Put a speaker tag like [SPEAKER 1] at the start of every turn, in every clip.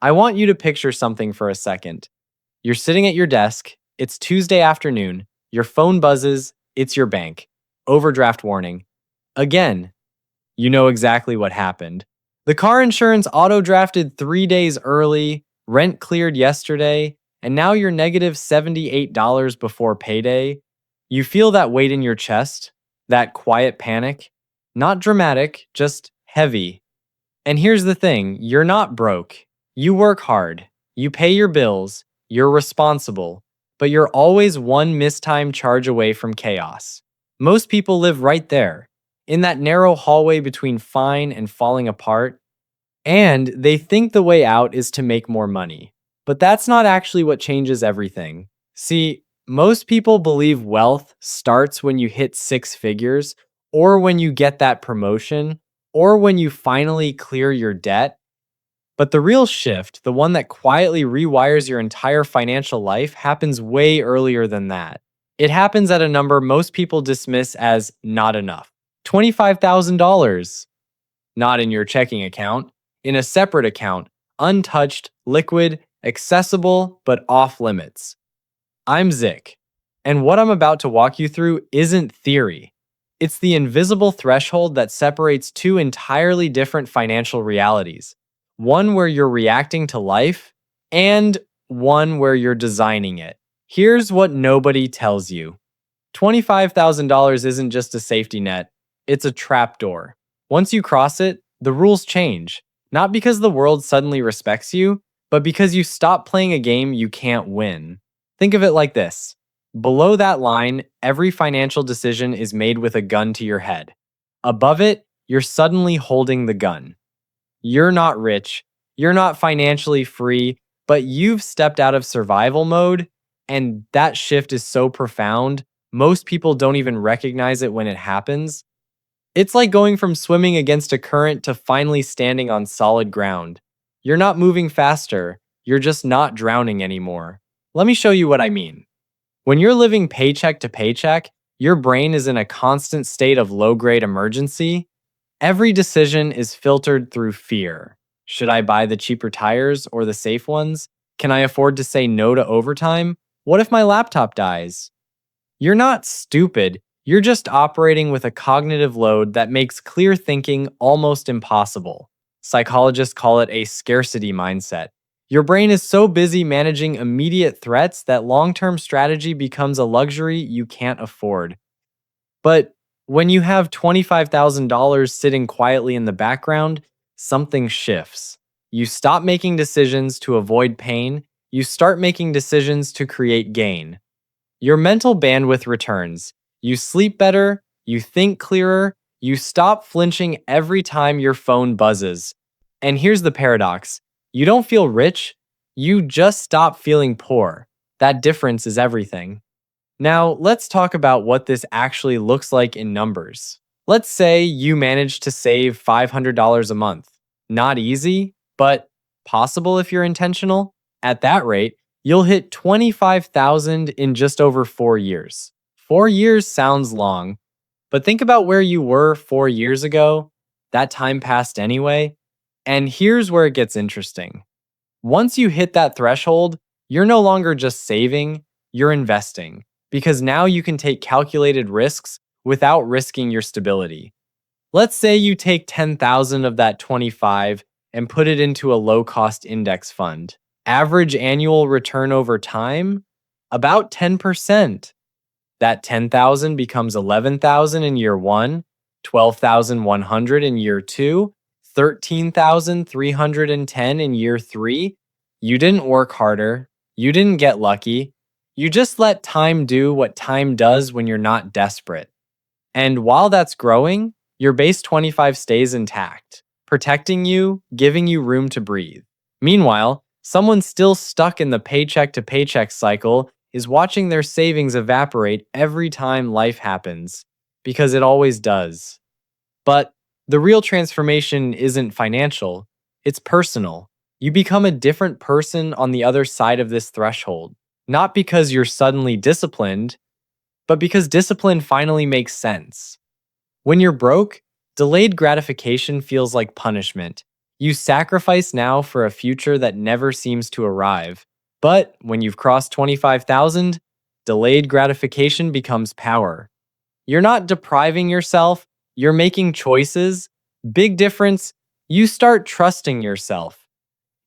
[SPEAKER 1] I want you to picture something for a second. You're sitting at your desk, it's Tuesday afternoon, your phone buzzes, it's your bank. Overdraft warning. Again, you know exactly what happened. The car insurance auto drafted 3 days early, rent cleared yesterday, and now you're negative $78 before payday. You feel that weight in your chest, that quiet panic. Not dramatic, just heavy. And here's the thing, you're not broke. You work hard. You pay your bills. You're responsible. But you're always one mistimed charge away from chaos. Most people live right there, in that narrow hallway between fine and falling apart, and they think the way out is to make more money. But that's not actually what changes everything. See, most people believe wealth starts when you hit six figures, or when you get that promotion, or when you finally clear your debt. But the real shift, the one that quietly rewires your entire financial life, happens way earlier than that. It happens at a number most people dismiss as not enough. $25,000. Not in your checking account, in a separate account, untouched, liquid, accessible, but off limits. I'm Zick, and what I'm about to walk you through isn't theory. It's the invisible threshold that separates two entirely different financial realities. One where you're reacting to life, and one where you're designing it. Here's what nobody tells you. $25,000 isn't just a safety net, it's a trapdoor. Once you cross it, the rules change. Not because the world suddenly respects you, but because you stop playing a game you can't win. Think of it like this. Below that line, every financial decision is made with a gun to your head. Above it, you're suddenly holding the gun. You're not rich, you're not financially free, but you've stepped out of survival mode, and that shift is so profound, most people don't even recognize it when it happens. It's like going from swimming against a current to finally standing on solid ground. You're not moving faster, you're just not drowning anymore. Let me show you what I mean. When you're living paycheck to paycheck, your brain is in a constant state of low-grade emergency. Every decision is filtered through fear. Should I buy the cheaper tires or the safe ones? Can I afford to say no to overtime? What if my laptop dies? You're not stupid. You're just operating with a cognitive load that makes clear thinking almost impossible. Psychologists call it a scarcity mindset. Your brain is so busy managing immediate threats that long-term strategy becomes a luxury you can't afford. But when you have $25,000 sitting quietly in the background, something shifts. You stop making decisions to avoid pain, you start making decisions to create gain. Your mental bandwidth returns. You sleep better, you think clearer, you stop flinching every time your phone buzzes. And here's the paradox. You don't feel rich, you just stop feeling poor. That difference is everything. Now, let's talk about what this actually looks like in numbers. Let's say you manage to save $500 a month. Not easy, but possible if you're intentional. At that rate, you'll hit $25,000 in just over 4 years. 4 years sounds long, but think about where you were 4 years ago. That time passed anyway. And here's where it gets interesting. Once you hit that threshold, you're no longer just saving, you're investing. Because now you can take calculated risks without risking your stability. Let's say you take 10,000 of that 25 and put it into a low-cost index fund. Average annual return over time? About 10%. That 10,000 becomes 11,000 in year 1, 12,100 in year 2, 13,310 in year 3. You didn't work harder. You didn't get lucky. You just let time do what time does when you're not desperate. And while that's growing, your base 25 stays intact, protecting you, giving you room to breathe. Meanwhile, someone still stuck in the paycheck to paycheck cycle is watching their savings evaporate every time life happens, because it always does. But the real transformation isn't financial, it's personal. You become a different person on the other side of this threshold. Not because you're suddenly disciplined, but because discipline finally makes sense. When you're broke, delayed gratification feels like punishment. You sacrifice now for a future that never seems to arrive. But when you've crossed 25,000, delayed gratification becomes power. You're not depriving yourself, you're making choices. Big difference, you start trusting yourself.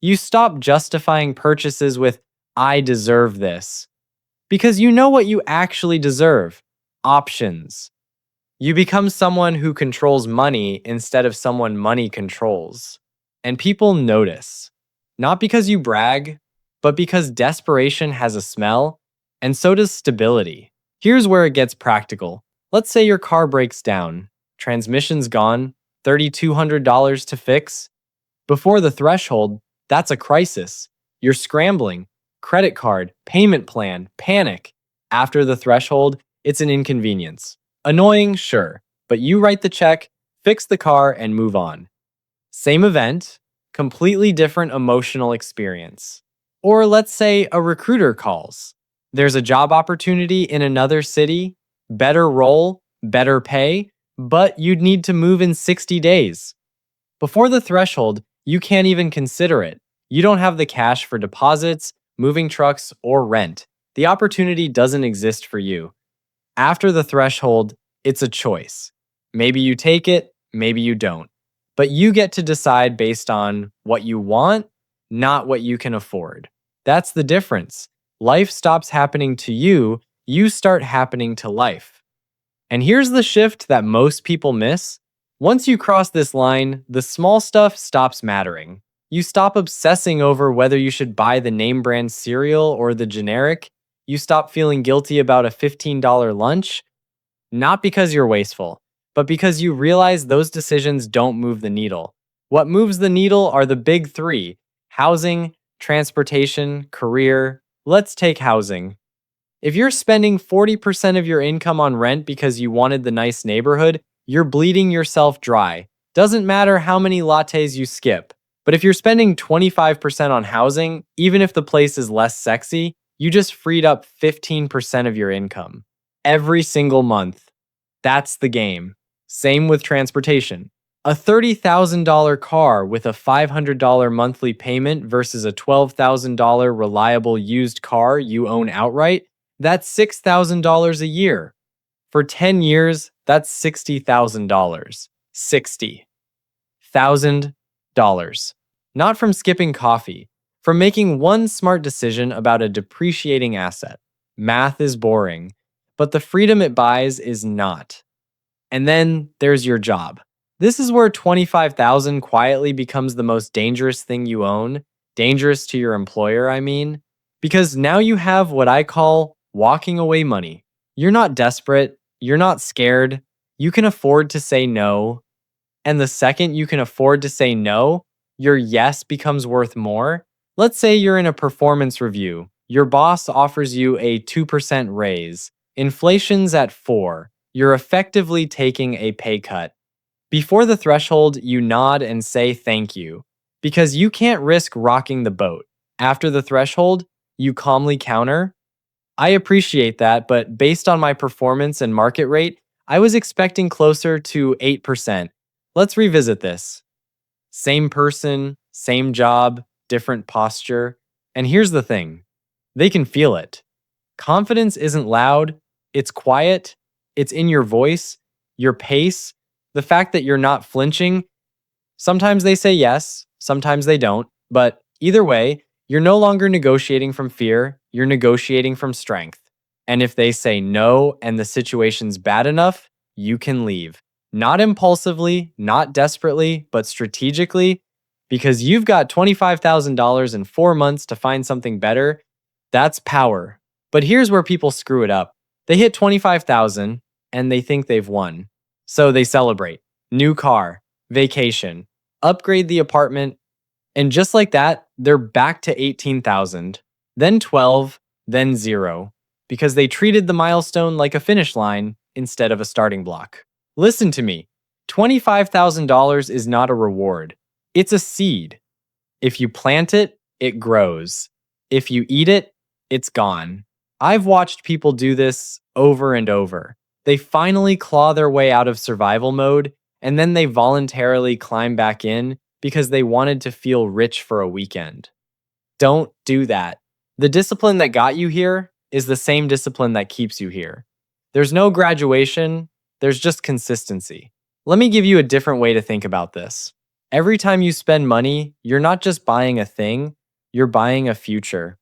[SPEAKER 1] You stop justifying purchases with, I deserve this. Because you know what you actually deserve options. You become someone who controls money instead of someone money controls. And people notice. Not because you brag, but because desperation has a smell, and so does stability. Here's where it gets practical. Let's say your car breaks down, transmission's gone, $3,200 to fix. Before the threshold, that's a crisis. You're scrambling. Credit card, payment plan, panic. After the threshold, it's an inconvenience. Annoying, sure, but you write the check, fix the car, and move on. Same event, completely different emotional experience. Or let's say a recruiter calls. There's a job opportunity in another city, better role, better pay, but you'd need to move in 60 days. Before the threshold, you can't even consider it. You don't have the cash for deposits, moving trucks, or rent. The opportunity doesn't exist for you. After the threshold, it's a choice. Maybe you take it, maybe you don't. But you get to decide based on what you want, not what you can afford. That's the difference. Life stops happening to you, you start happening to life. And here's the shift that most people miss. Once you cross this line, the small stuff stops mattering. You stop obsessing over whether you should buy the name brand cereal or the generic. You stop feeling guilty about a $15 lunch, not because you're wasteful, but because you realize those decisions don't move the needle. What moves the needle are the big three: housing, transportation, career. Let's take housing. If you're spending 40% of your income on rent because you wanted the nice neighborhood, you're bleeding yourself dry. Doesn't matter how many lattes you skip. But if you're spending 25% on housing, even if the place is less sexy, you just freed up 15% of your income. Every single month. That's the game. Same with transportation. A $30,000 car with a $500 monthly payment versus a $12,000 reliable used car you own outright, that's $6,000 a year. For 10 years, that's $60,000. $60,000. Not from skipping coffee, from making one smart decision about a depreciating asset. Math is boring, but the freedom it buys is not. And then there's your job. This is where 25,000 quietly becomes the most dangerous thing you own, dangerous to your employer, I mean, because now you have what I call walking away money. You're not desperate, you're not scared, you can afford to say no. And the second you can afford to say no, your yes becomes worth more. Let's say you're in a performance review. Your boss offers you a 2% raise. Inflation's at 4. You're effectively taking a pay cut. Before the threshold, you nod and say thank you, because you can't risk rocking the boat. After the threshold, you calmly counter, I appreciate that, but based on my performance and market rate, I was expecting closer to 8%. Let's revisit this. Same person, same job, different posture. And here's the thing, they can feel it. Confidence isn't loud, it's quiet, it's in your voice, your pace, the fact that you're not flinching. Sometimes they say yes, sometimes they don't, but either way, you're no longer negotiating from fear, you're negotiating from strength. And if they say no and the situation's bad enough, you can leave. Not impulsively, not desperately, but strategically, because you've got $25,000 in 4 months to find something better. That's power. But here's where people screw it up. They hit 25,000 and they think they've won. So they celebrate. New car, vacation, upgrade the apartment, and just like that, they're back to 18,000, then 12, then 0, because they treated the milestone like a finish line instead of a starting block. Listen to me. $25,000 is not a reward. It's a seed. If you plant it, it grows. If you eat it, it's gone. I've watched people do this over and over. They finally claw their way out of survival mode, and then they voluntarily climb back in because they wanted to feel rich for a weekend. Don't do that. The discipline that got you here is the same discipline that keeps you here. There's no graduation, there's just consistency. Let me give you a different way to think about this. Every time you spend money, you're not just buying a thing, you're buying a future.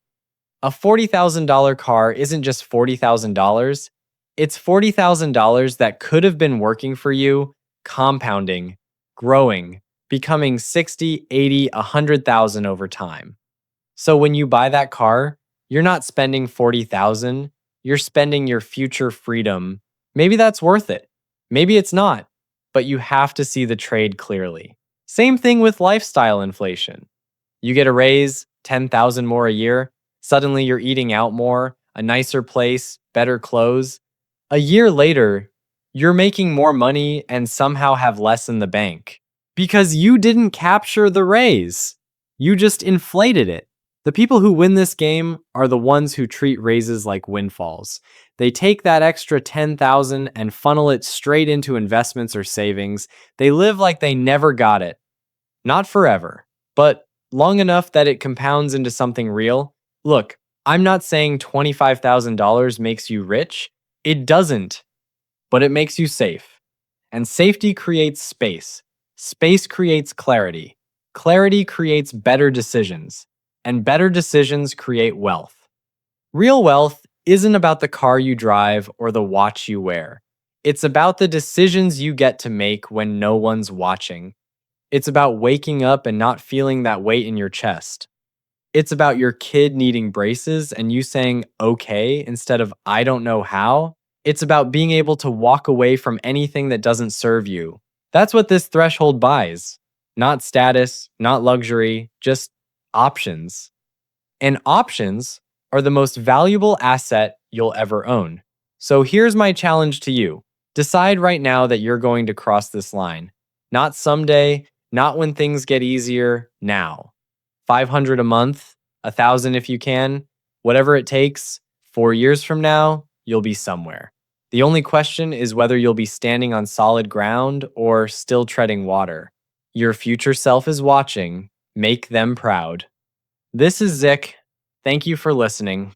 [SPEAKER 1] A $40,000 car isn't just $40,000, it's $40,000 that could have been working for you, compounding, growing, becoming 60, 80, 100,000 over time. So when you buy that car, you're not spending 40,000, you're spending your future freedom. Maybe that's worth it. Maybe it's not, but you have to see the trade clearly. Same thing with lifestyle inflation. You get a raise, 10,000 more a year, suddenly you're eating out more, a nicer place, better clothes. A year later, you're making more money and somehow have less in the bank because you didn't capture the raise. You just inflated it. The people who win this game are the ones who treat raises like windfalls. They take that extra 10,000 and funnel it straight into investments or savings. They live like they never got it. Not forever, but long enough that it compounds into something real. Look, I'm not saying $25,000 makes you rich. It doesn't, but it makes you safe. And safety creates space. Space creates clarity. Clarity creates better decisions. And better decisions create wealth. Real wealth isn't about the car you drive or the watch you wear. It's about the decisions you get to make when no one's watching. It's about waking up and not feeling that weight in your chest. It's about your kid needing braces and you saying, okay, instead of I don't know how. It's about being able to walk away from anything that doesn't serve you. That's what this threshold buys. Not status, not luxury, just options. And options are the most valuable asset you'll ever own. So here's my challenge to you. Decide right now that you're going to cross this line. Not someday, not when things get easier, now. 500 a month, 1,000 if you can, whatever it takes, 4 years from now, you'll be somewhere. The only question is whether you'll be standing on solid ground or still treading water. Your future self is watching. Make them proud. This is Zick. Thank you for listening.